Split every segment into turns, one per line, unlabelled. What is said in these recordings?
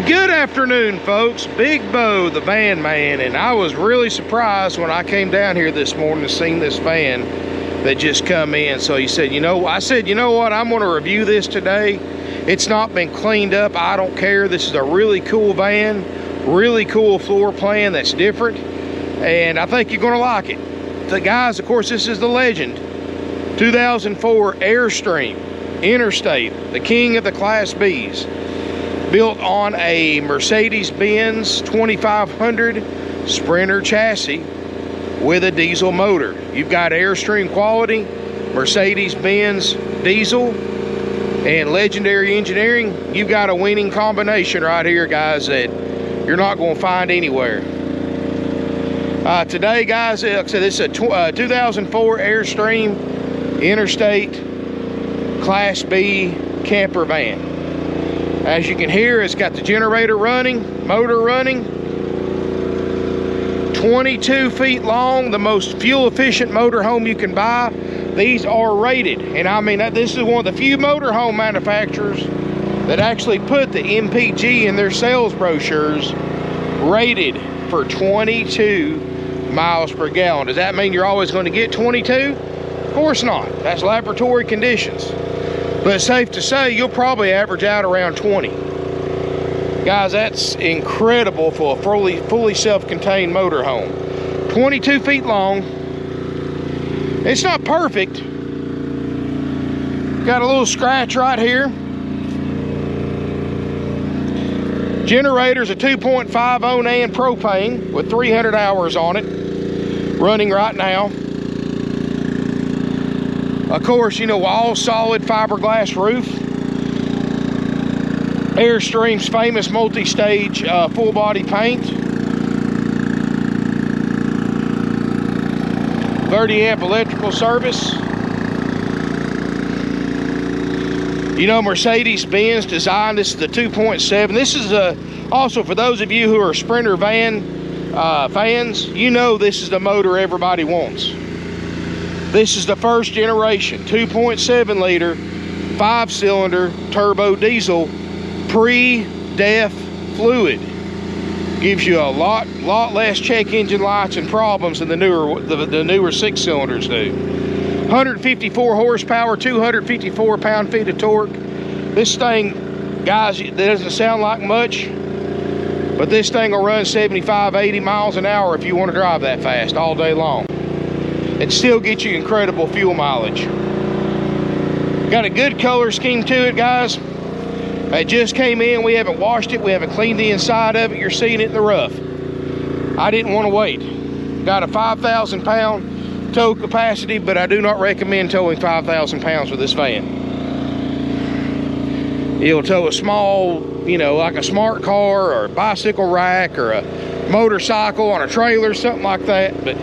Good afternoon, folks. Big Bo, the van man, and I was really surprised when I came down here this morning to see this van that just come in. So he said, I said, you know what, I'm going to review this today. It's not been cleaned up. I don't care. This is a really cool van, really cool floor plan that's different, and I think you're going to like it. So guys, of course, this is the legend 2004 Airstream Interstate, the king of the Class Bs. Built on a Mercedes-Benz 2500 Sprinter chassis with a diesel motor. You've got Airstream quality, Mercedes-Benz diesel, and legendary engineering. You've got a winning combination right here, guys, that you're not going to find anywhere. Today, guys, like I said, this is a 2004 Airstream Interstate Class B camper van. As you can hear, it's got the generator running, motor running, 22 feet long, the most fuel efficient motorhome you can buy. These are rated, and I mean, this is one of the few motorhome manufacturers that actually put the MPG in their sales brochures, rated for 22 miles per gallon. Does that mean you're always going to get 22? Of course not. That's laboratory conditions. But it's safe to say you'll probably average out around 20. Guys, that's incredible for a fully self-contained motorhome. 22 feet long. It's not perfect. Got a little scratch right here. Generator's a 2.5 Onan propane with 300 hours on it, running right now. Of course, all solid fiberglass roof. Airstream's famous multi-stage full body paint. 30 amp electrical service. Mercedes-Benz designed this, the 2.7. This is also for those of you who are Sprinter van fans, this is the motor everybody wants. This is the first generation 2.7 liter 5-cylinder turbo diesel pre-def fluid. Gives you a lot less check engine lights and problems than the newer 6-cylinders do. 154 horsepower, 254 pound-feet of torque. This thing, guys, that doesn't sound like much, but this thing will run 75, 80 miles an hour if you want to drive that fast all day long. It still gets you incredible fuel mileage. Got a good color scheme to it, guys. It just came in. We haven't washed it. We haven't cleaned the inside of it. You're seeing it in the rough. I didn't want to wait. Got a 5,000 pound tow capacity, but I do not recommend towing 5,000 pounds with this van. It'll tow a small, like a smart car or a bicycle rack or a motorcycle on a trailer, something like that, but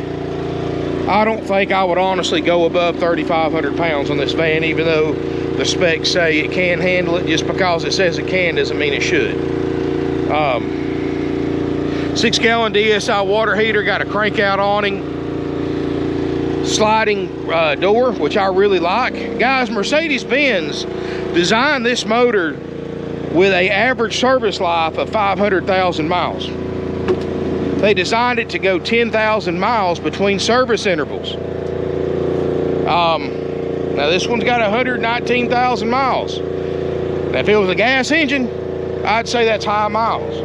I don't think I would honestly go above 3,500 pounds on this van, even though the specs say it can handle it. Just because it says it can doesn't mean it should. 6-gallon DSI water heater, got a crank out awning, sliding door, which I really like. Guys, Mercedes-Benz designed this motor with an average service life of 500,000 miles. They designed it to go 10,000 miles between service intervals. Now this one's got 119,000 miles. Now if it was a gas engine, I'd say that's high miles.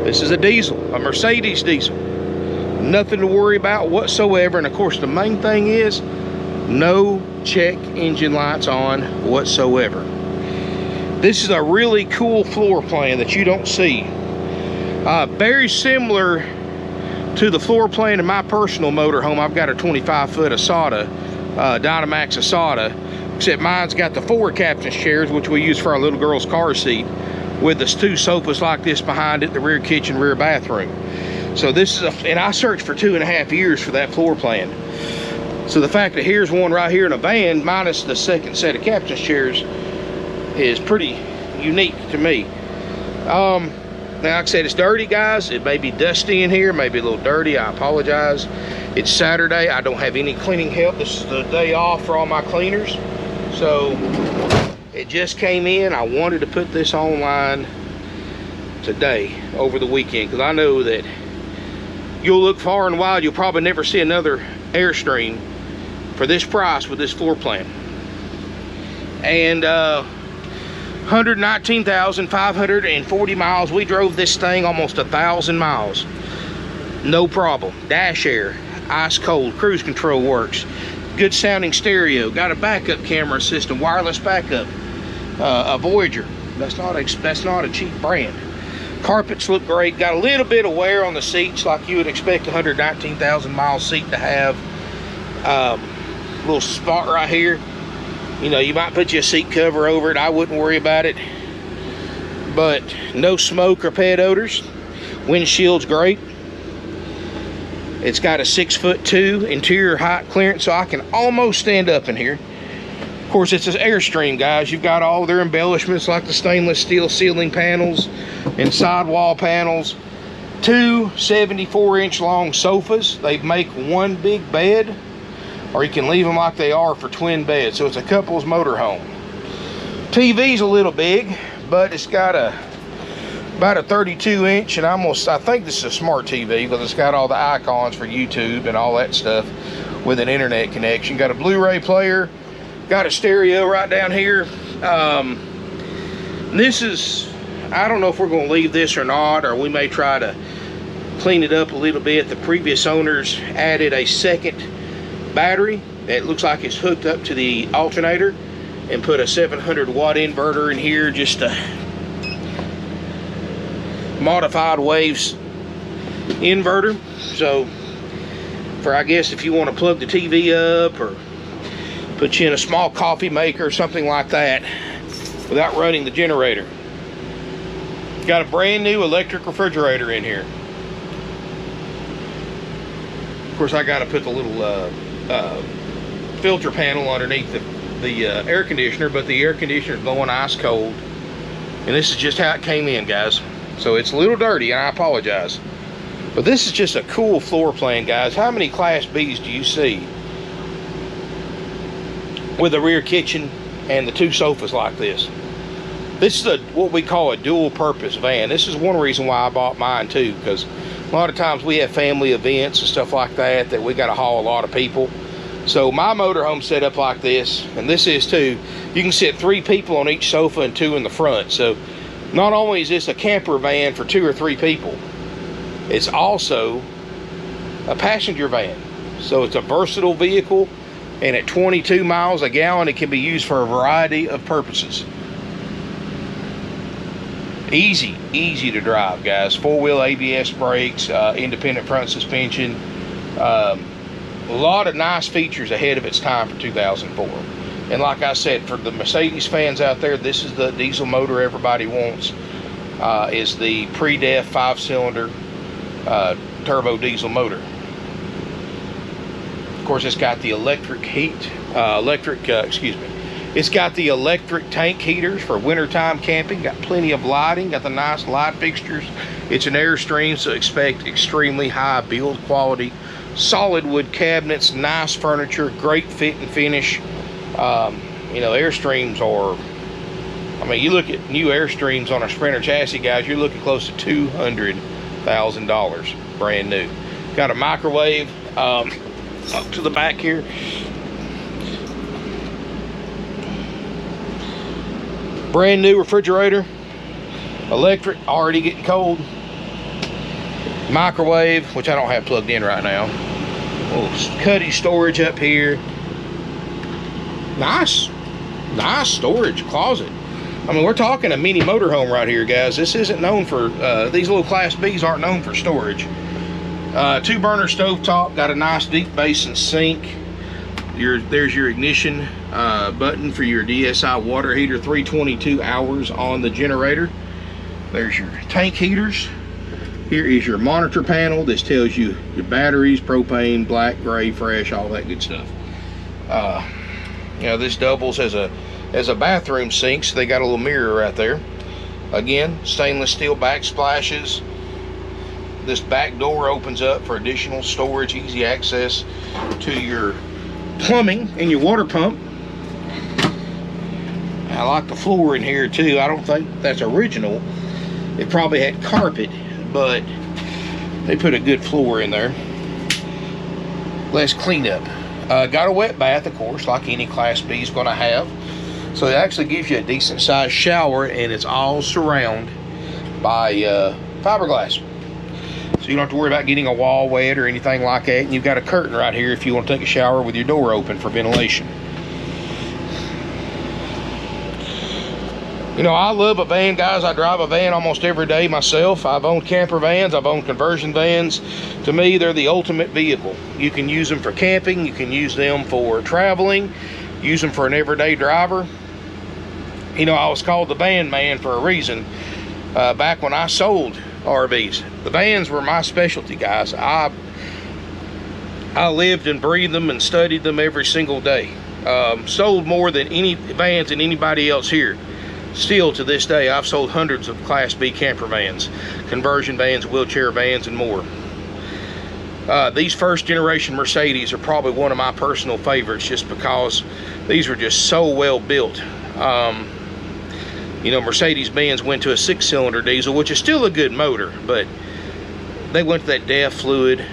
This is a diesel, a Mercedes diesel. Nothing to worry about whatsoever. And of course, the main thing is no check engine lights on whatsoever. This is a really cool floor plan that you don't see. Very similar to the floor plan in my personal motorhome. I've got a 25-foot Asada, Dynamax Asada, except mine's got the 4 captain's chairs, which we use for our little girl's car seat, with the 2 sofas like this behind it, the rear kitchen, rear bathroom. So this is and I searched for 2.5 years for that floor plan. So the fact that here's one right here in a van, minus the second set of captain's chairs, is pretty unique to me. Now, like I said, it's dirty, guys. It may be dusty in here, maybe a little dirty. I apologize. It's Saturday. I don't have any cleaning help. This is the day off for all my cleaners. So it just came in. I wanted to put this online today, over the weekend, because I know that you'll look far and wide, you'll probably never see another Airstream for this price with this floor plan. And 119,540 miles. We drove this thing almost 1,000 miles. No problem. Dash air, ice cold, cruise control works. Good sounding stereo. Got a backup camera system, wireless backup. A Voyager. That's not a cheap brand. Carpets look great. Got a little bit of wear on the seats, like you would expect a 119,000 mile seat to have. Little spot right here. You know, you might put you a seat cover over it. I wouldn't worry about it. But no smoke or pet odors. Windshield's great. It's got a 6'2" interior height clearance, so I can almost stand up in here. Of course, it's an Airstream, guys. You've got all their embellishments like the stainless steel ceiling panels and sidewall panels. 2 74-inch long sofas. They make one big bed, or you can leave them like they are for twin beds. So it's a couple's motorhome. TV's a little big, but it's got about a 32-inch, and I think this is a smart TV because it's got all the icons for YouTube and all that stuff with an internet connection. Got a Blu-ray player, got a stereo right down here. This is, I don't know if we're going to leave this or not, or we may try to clean it up a little bit. The previous owners added a second battery that looks like it's hooked up to the alternator and put a 700-watt inverter in here, just a modified waves inverter. So for, I guess, if you want to plug the TV up or put you in a small coffee maker or something like that without running the generator. Got a brand new electric refrigerator in here. Of course, I got to put the little filter panel underneath the air conditioner, but the air conditioner is blowing ice cold, and this is just how it came in, guys. So it's a little dirty, and I apologize, but this is just a cool floor plan, guys. How many Class Bs do you see with a rear kitchen and the 2 sofas like this? This is what we call a dual purpose van. This is one reason why I bought mine too, because a lot of times we have family events and stuff like that we got to haul a lot of people. So my motorhome set up like this, and this is too. You can sit 3 people on each sofa and 2 in the front. So not only is this a camper van for 2 or 3 people, it's also a passenger van. So it's a versatile vehicle, and at 22 miles a gallon, it can be used for a variety of purposes. Easy to drive, guys. 4-wheel ABS brakes, independent front suspension. A lot of nice features ahead of its time for 2004. And like I said, for the Mercedes fans out there, this is the diesel motor everybody wants. Is the pre-def 5-cylinder turbo diesel motor. Of course, it's got the electric it's got the electric tank heaters for wintertime camping. Got plenty of lighting, got the nice light fixtures. It's an Airstream, so expect extremely high build quality. Solid wood cabinets, nice furniture, great fit and finish. You know, Airstreams are, I mean, you look at new Airstreams on a Sprinter chassis, guys, you're looking close to $200,000 brand new. Got a microwave up to the back here. Brand new refrigerator, electric, already getting cold. Microwave, which I don't have plugged in right now. Little cuddy storage up here. Nice storage closet. I mean, we're talking a mini motorhome right here, guys. This isn't known for, these little Class Bs aren't known for storage. 2-burner stovetop, got a nice deep basin sink. There's your ignition button for your DSI water heater, 322 hours on the generator. There's your tank heaters. Here is your monitor panel. This tells you your batteries, propane, black, gray, fresh, all that good stuff. You know, this doubles as a bathroom sink, so they got a little mirror right there. Again, stainless steel backsplashes. This back door opens up for additional storage, easy access to your plumbing and your water pump. I like the floor in here too. I don't think that's original, It probably had carpet, but they put a good floor in there. Less cleanup. Got a wet bath, of course, like any Class B is going to have. So it actually gives you a decent sized shower, and it's all surrounded by fiberglass. So you don't have to worry about getting a wall wet or anything like that. And you've got a curtain right here if you want to take a shower with your door open for ventilation. You know, I love a van, guys. I drive a van almost every day myself. I've owned camper vans. I've owned conversion vans. To me, they're the ultimate vehicle. You can use them for camping. You can use them for traveling. Use them for an everyday driver. You know, I was called the van man for a reason. Back when I sold RVs, the vans were my specialty, guys. I lived and breathed them and studied them every single day. Sold more than any vans than anybody else here. Still to this day, I've sold hundreds of Class B camper vans, conversion vans, wheelchair vans, and more. These first generation Mercedes are probably one of my personal favorites, just because these were just so well built. You know, Mercedes-Benz went to a 6-cylinder diesel, which is still a good motor, but they went to that DEF fluid.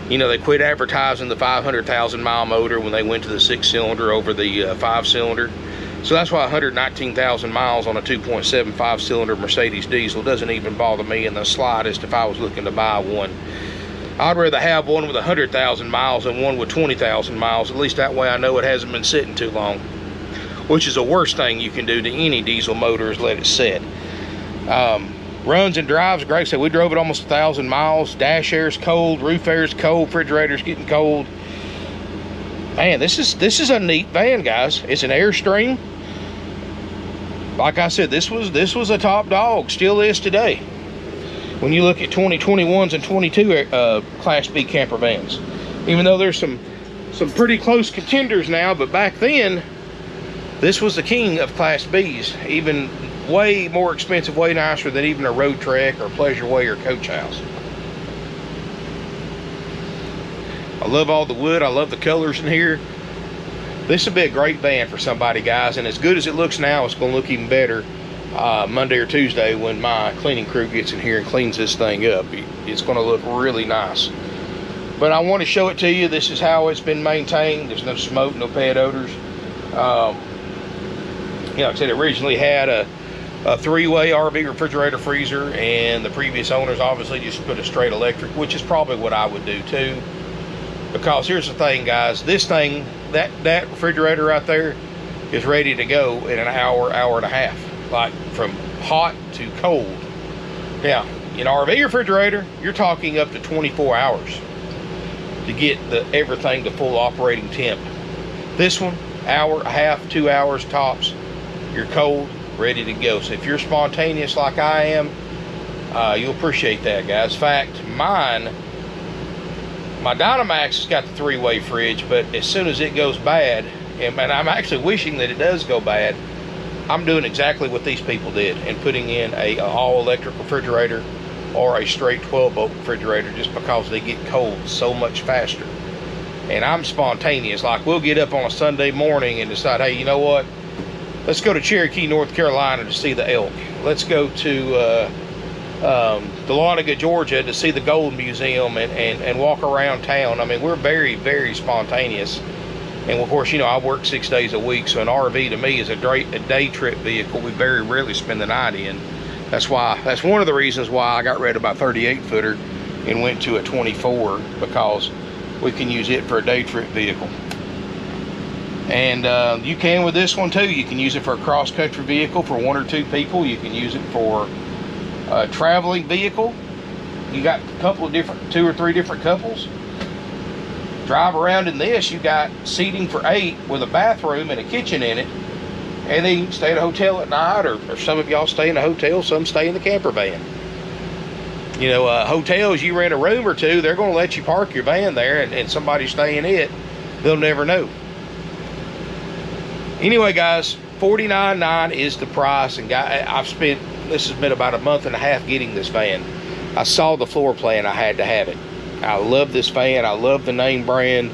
You know, they quit advertising the 500,000 mile motor when they went to the 6-cylinder over the 5-cylinder. So that's why 119,000 miles on a 2.7 5-cylinder Mercedes diesel doesn't even bother me in the slightest if I was looking to buy one. I'd rather have one with 100,000 miles than one with 20,000 miles. At least that way I know it hasn't been sitting too long, which is the worst thing you can do to any diesel motor, is let it sit. Runs and drives great. So we drove it almost 1,000 miles. Dash air's cold, roof air's cold, refrigerator's getting cold. Man, this is a neat van, guys. It's an Airstream. Like I said, this was a top dog, still is today. When you look at 2021s and 22 Class B camper vans, even though there's some pretty close contenders now, but back then, this was the king of Class Bs. Even way more expensive, way nicer than even a Road Trek or Pleasure Way or Coach House. I love all the wood. I love the colors in here. This would be a great van for somebody, guys, and as good as it looks now, it's going to look even better Monday or Tuesday when my cleaning crew gets in here and cleans this thing up. It's going to look really nice. But I want to show it to you. This is how it's been maintained. There's no smoke, no bad odors. You know, like I said, it originally had a 3-way RV refrigerator freezer, and the previous owners obviously just put a straight electric, which is probably what I would do too. Because here's the thing, guys, this thing, that refrigerator right there is ready to go in an hour, hour and a half, like from hot to cold. Now, in RV refrigerator, you're talking up to 24 hours to get everything to full operating temp. This one, hour, a half, 2 hours tops, you're cold, ready to go. So if you're spontaneous like I am, you'll appreciate that, guys. In fact, my Dynamax has got the 3-way fridge, but as soon as it goes bad, and I'm actually wishing that it does go bad, I'm doing exactly what these people did and putting in a all-electric refrigerator or a straight 12-volt refrigerator, just because they get cold so much faster. And I'm spontaneous. Like, we'll get up on a Sunday morning and decide, hey, you know what? Let's go to Cherokee, North Carolina to see the elk. Let's go to Dahlonega, Georgia to see the Gold Museum and walk around town. I mean, we're very, very spontaneous. And of course, you know, I work 6 days a week, so an RV to me is a day trip vehicle. We very rarely spend the night in. That's one of the reasons why I got rid of my 38-footer and went to a 24, because we can use it for a day trip vehicle. And you can with this one too. You can use it for a cross-country vehicle for 1 or 2 people. You can use it for a traveling vehicle. You got a couple of different, 2 or 3 different couples. Drive around in this, you got seating for 8 with a bathroom and a kitchen in it. And then you can stay at a hotel at night, or some of y'all stay in a hotel, some stay in the camper van. You know, hotels, you rent a room or 2, they're going to let you park your van there, and somebody stay in it, they'll never know. Anyway, guys, $49,900 is the price, and this has been about a month and a half getting this van. I saw the floor plan, I had to have it. I love this van, I love the name brand,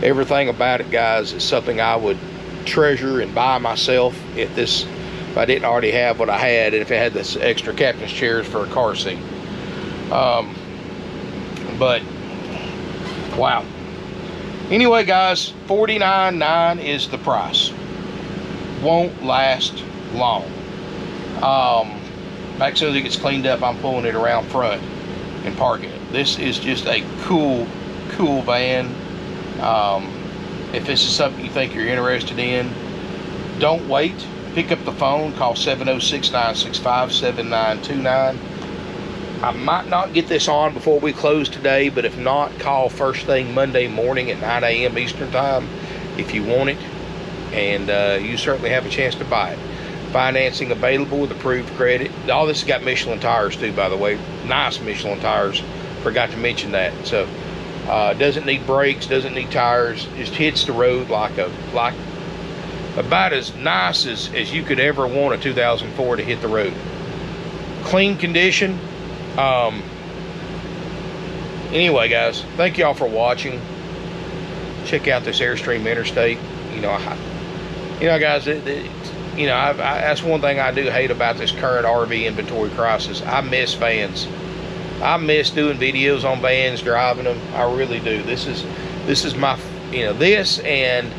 everything about it, guys. It's something I would treasure and buy myself if this if I didn't already have what I had, and if it had this extra captain's chairs for a car seat. But wow. Anyway, guys, $49,900 is the price. Won't last long. Back as soon as it gets cleaned up, I'm pulling it around front and parking it. This is just a cool van. If this is something you think you're interested in, don't wait. Pick up the phone, call 706-965-7929. I might not get this on before we close today, but if not, call first thing Monday morning at 9 a.m. Eastern time if you want it, and you certainly have a chance to buy it. Financing available with approved credit. All this has got Michelin tires too, by the way. Nice Michelin tires. Forgot to mention that. So doesn't need brakes, doesn't need tires. Just hits the road like about as nice as you could ever want a 2004 to hit the road. Clean condition. Anyway, guys, thank y'all for watching. Check out this Airstream Interstate. Guys, that's one thing I do hate about this current RV inventory crisis. I miss vans. I miss doing videos on vans, driving them. I really do. This is my, this and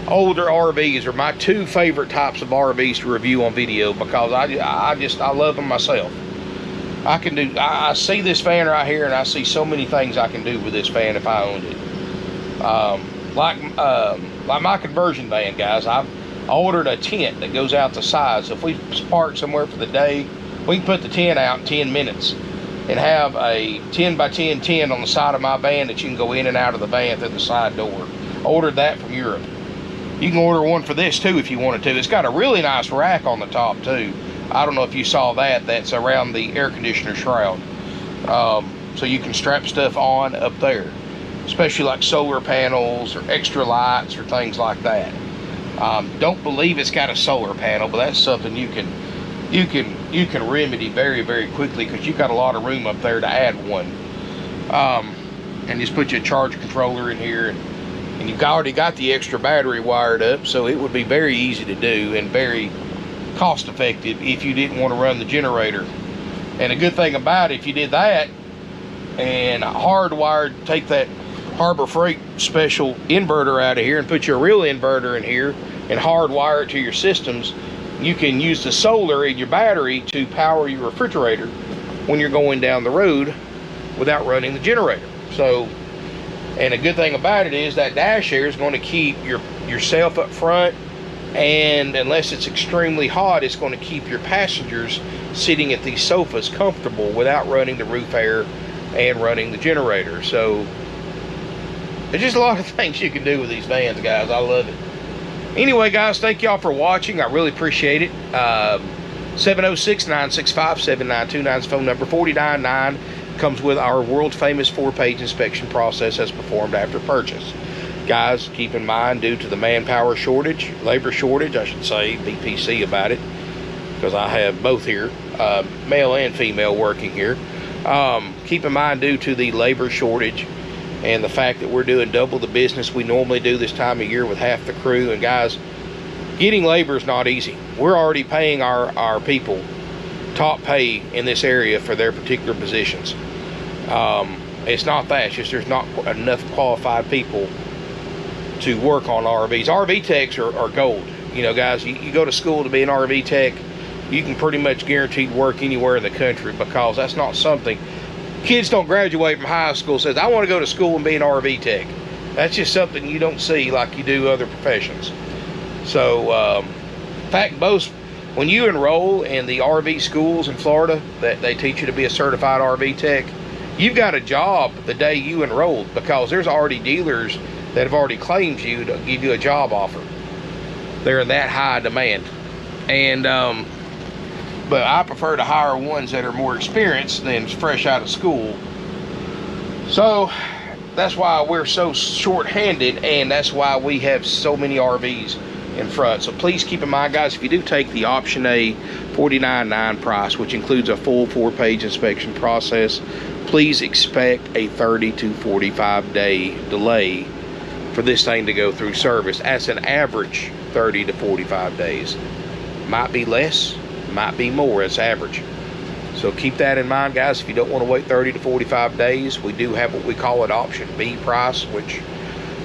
older RVs are my two favorite types of RVs to review on video, because I love them myself. I see this van right here, and I see so many things I can do with this van if I owned it. Like my conversion van, guys, I ordered a tent that goes out the side. So if we park somewhere for the day, we can put the tent out in 10 minutes and have a 10 by 10 tent on the side of my van that you can go in and out of the van through the side door. Ordered that from Europe. You can order one for this too if you wanted to. It's got a really nice rack on the top too. I don't know if you saw that. That's around the air conditioner shroud. So you can strap stuff on up there, especially like solar panels or extra lights or things like that. Don't believe it's got a solar panel, but that's something you can remedy very, very quickly, because you've got a lot of room up there to add one. And just put your charge controller in here, and you've already got the extra battery wired up, so it would be very easy to do and very cost effective if you didn't want to run the generator. And a good thing about it, if you did that and hardwired, take that Harbor Freight special inverter out of here and put your real inverter in here and hardwire it to your systems, you can use the solar in your battery to power your refrigerator when you're going down the road without running the generator. So, and a good thing about it is that dash air is going to keep yourself up front, and unless it's extremely hot, it's going to keep your passengers sitting at these sofas comfortable without running the roof air and running the generator. So there's just a lot of things you can do with these vans, guys. I love it. Anyway, guys, thank y'all for watching. I really appreciate it. 706-965-7929 is phone number. $49,900 comes with our world famous 4-page inspection process as performed after purchase. Guys, keep in mind, due to the manpower shortage, labor shortage, I should say, BPC about it, because I have both here, male and female working here. Keep in mind, due to the labor shortage and the fact that we're doing double the business we normally do this time of year with half the crew, and guys, getting labor is not easy. We're already paying our people top pay in this area for their particular positions. It's not that, it's just there's not enough qualified people to work on RVs. RV techs are gold. Guys, you go to school to be an RV tech, you can pretty much guaranteed work anywhere in the country, because that's not something, kids don't graduate from high school says, I want to go to school and be an RV tech. That's just something you don't see like you do other professions. So, in fact, when you enroll in the RV schools in Florida that they teach you to be a certified RV tech, you've got a job the day you enrolled, because there's already dealers that have already claimed you to give you a job offer. They're in that high demand. And but I prefer to hire ones that are more experienced than fresh out of school. So that's why we're so short-handed, and that's why we have so many RVs in front. So please keep in mind, guys, if you do take the option A $49,900 price, which includes a full 4-page inspection process, please expect a 30 to 45 day delay for this thing to go through service. That's an average 30 to 45 days. Might be less, might be more. It's average. So keep that in mind, guys. If you don't want to wait 30 to 45 days, we do have what we call an option B price, which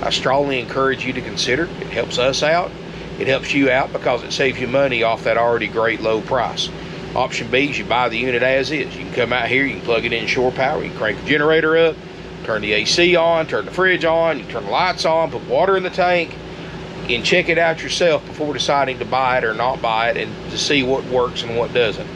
I strongly encourage you to consider. It helps us out. It helps you out because it saves you money off that already great low price. Option B is you buy the unit as is. You can come out here, you can plug it in shore power, you can crank the generator up, turn the AC on, turn the fridge on, you can turn the lights on, put water in the tank, and check it out yourself before deciding to buy it or not buy it, and to see what works and what doesn't.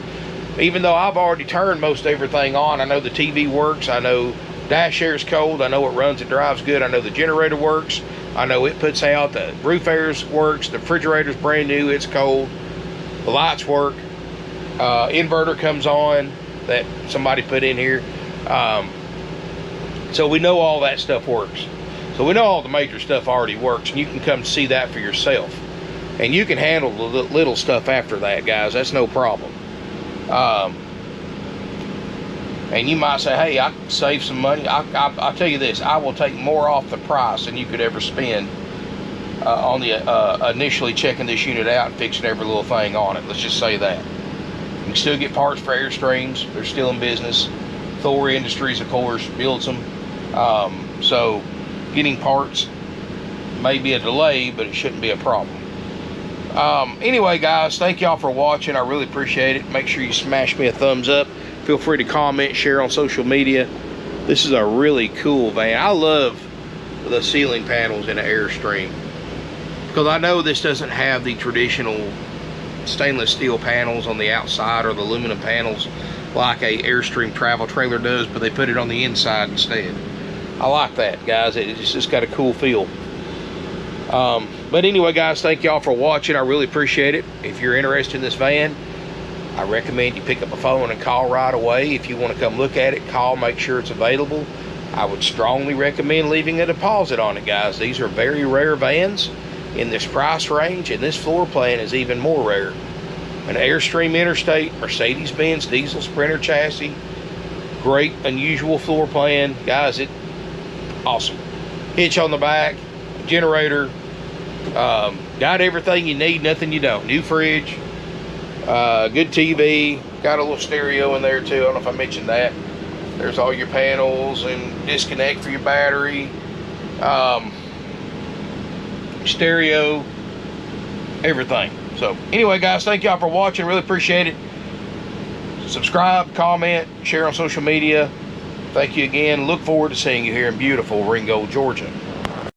Even though I've already turned most everything on, I know the TV works, I know dash air is cold, I know it runs and drives good, I know the generator works, I know it puts out, the roof air works, the refrigerator's brand new, it's cold, the lights work, inverter comes on that somebody put in here. So we know all that stuff works. So we know all the major stuff already works, and you can come see that for yourself. And you can handle the little stuff after that, guys. That's no problem. And you might say, hey, I can save some money. I'll tell you this, I will take more off the price than you could ever spend on the initially checking this unit out and fixing every little thing on it. Let's just say that. You can still get parts for Airstreams. They're still in business. Thor Industries, of course, builds them. So getting parts may be a delay, but it shouldn't be a problem. Anyway, guys, thank y'all for watching. I really appreciate it. Make sure you smash me a thumbs up. Feel free to comment, share on social media. This is a really cool van. I love the ceiling panels in an Airstream, because I know this doesn't have the traditional stainless steel panels on the outside or the aluminum panels like a Airstream travel trailer does, but they put it on the inside instead. I like that, guys. It's just got a cool feel. But anyway, guys, thank y'all for watching. I really appreciate it. If you're interested in this van, I recommend you pick up a phone and call right away. If you want to come look at it, call, make sure it's available. I would strongly recommend leaving a deposit on it, guys. These are very rare vans in this price range, and this floor plan is even more rare. An Airstream Interstate, Mercedes-Benz diesel Sprinter chassis, great unusual floor plan, guys. It awesome. Hitch on the back, generator, got everything you need, nothing you don't. New fridge, good TV, got a little stereo in there too. I don't know if I mentioned that. There's all your panels and disconnect for your battery, stereo, everything. So anyway, guys, thank y'all for watching. Really appreciate it. Subscribe, comment, share on social media. Thank you again. Look forward to seeing you here in beautiful Ringgold, Georgia.